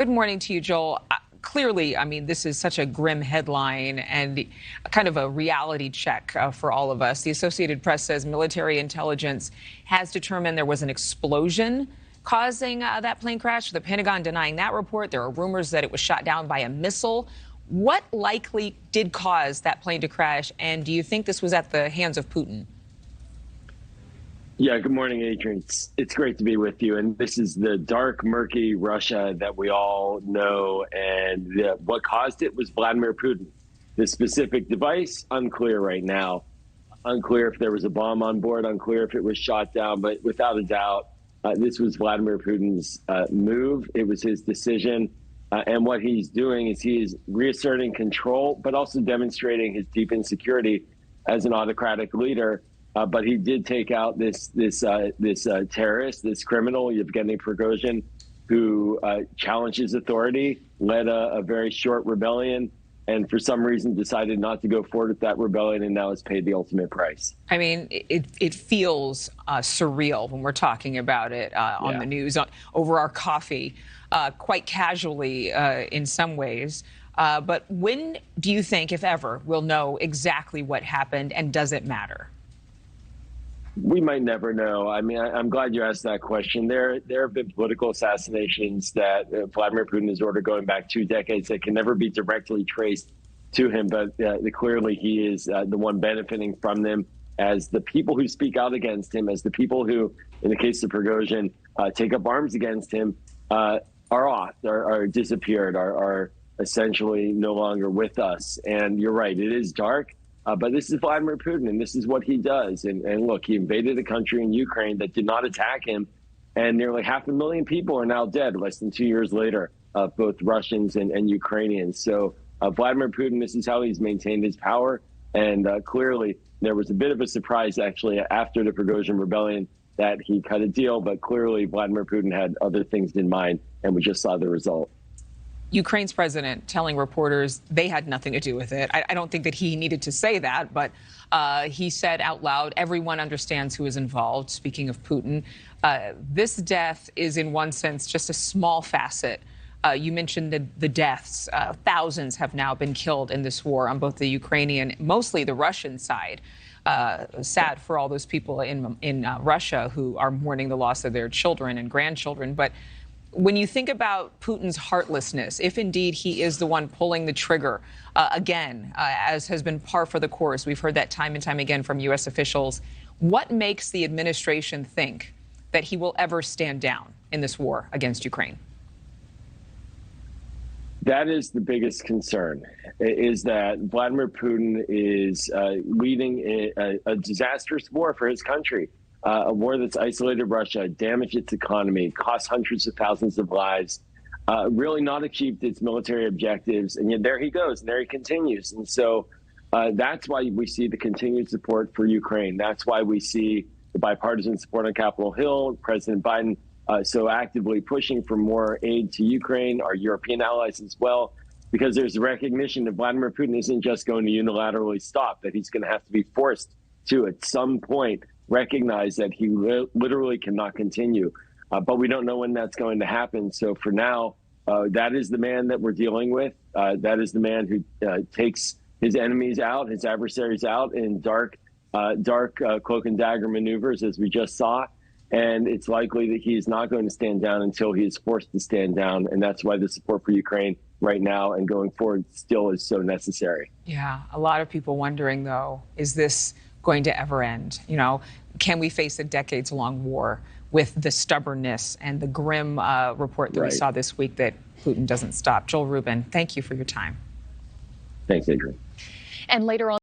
Good morning to you, Joel. Clearly, I mean, this is such a grim headline and kind of a reality check for all of us. The Associated Press says military intelligence has determined there was an explosion causing that plane crash. The Pentagon denying that report. There are rumors that it was shot down by a missile. What likely did cause that plane to crash? And do you think this was at the hands of Putin? Yeah, good morning, Adrian. It's great to be with you. And this is the dark, murky Russia that we all know. And what caused it was Vladimir Putin. The specific device, unclear right now. Unclear if there was a bomb on board, unclear if it was shot down. But without a doubt, this was Vladimir Putin's move. It was his decision. And what he's doing is he is reasserting control, but also demonstrating his deep insecurity as an autocratic leader. But he did take out this terrorist, this criminal, Yevgeny Prigozin, who challenged authority, led a very short rebellion, and for some reason decided not to go forward with that rebellion, and now has paid the ultimate price. I mean, it feels surreal when we're talking about it on the news, over our coffee, quite casually in some ways. But when do you think, if ever, we'll know exactly what happened, and does it matter? We might never know. I mean, I'm glad you asked that question. There have been political assassinations that Vladimir Putin has ordered going back 2 decades that can never be directly traced to him. But clearly he is the one benefiting from them, as the people who speak out against him, as the people who, in the case of Prigozhin, take up arms against him, are disappeared, are essentially no longer with us. And you're right, it is dark. But this is Vladimir Putin, and this is what he does. And look, he invaded a country in Ukraine that did not attack him, and nearly 500,000 people are now dead less than 2 years later, both Russians and Ukrainians. So Vladimir Putin, this is how he's maintained his power. And clearly, there was a bit of a surprise, actually, after the Prigozhin rebellion that he cut a deal. But clearly, Vladimir Putin had other things in mind, and we just saw the result. Ukraine's president telling reporters they had nothing to do with it. I don't think that he needed to say that, but he said out loud, everyone understands who is involved. Speaking of Putin, this death is in one sense just a small facet. You mentioned the deaths. Thousands have now been killed in this war on both the Ukrainian, mostly the Russian side. Sad for all those people in Russia who are mourning the loss of their children and grandchildren. But when you think about Putin's heartlessness, if indeed he is the one pulling the trigger again, as has been par for the course, we've heard that time and time again from U.S. officials, what makes the administration think that he will ever stand down in this war against Ukraine? That is the biggest concern, is that Vladimir Putin is leading a disastrous war for his country. A war that's isolated Russia, damaged its economy, cost hundreds of thousands of lives, really not achieved its military objectives. And yet there he goes, and there he continues. And so that's why we see the continued support for Ukraine. That's why we see the bipartisan support on Capitol Hill, President Biden so actively pushing for more aid to Ukraine, our European allies as well, because there's a recognition that Vladimir Putin isn't just going to unilaterally stop, that he's going to have to be forced to, at some point, recognize that he literally cannot continue. But we don't know when that's going to happen. So for now, that is the man that we're dealing with. That is the man who takes his enemies out, his adversaries out in dark cloak and dagger maneuvers, as we just saw. And it's likely that he is not going to stand down until he is forced to stand down. And that's why the support for Ukraine right now and going forward still is so necessary. Yeah, a lot of people wondering, though, is this going to ever end? You know, can we face a decades-long war with the stubbornness and the grim report that we saw this week that Putin doesn't stop? Joel Rubin, thank you for your time. Thanks, Adrian. And later on.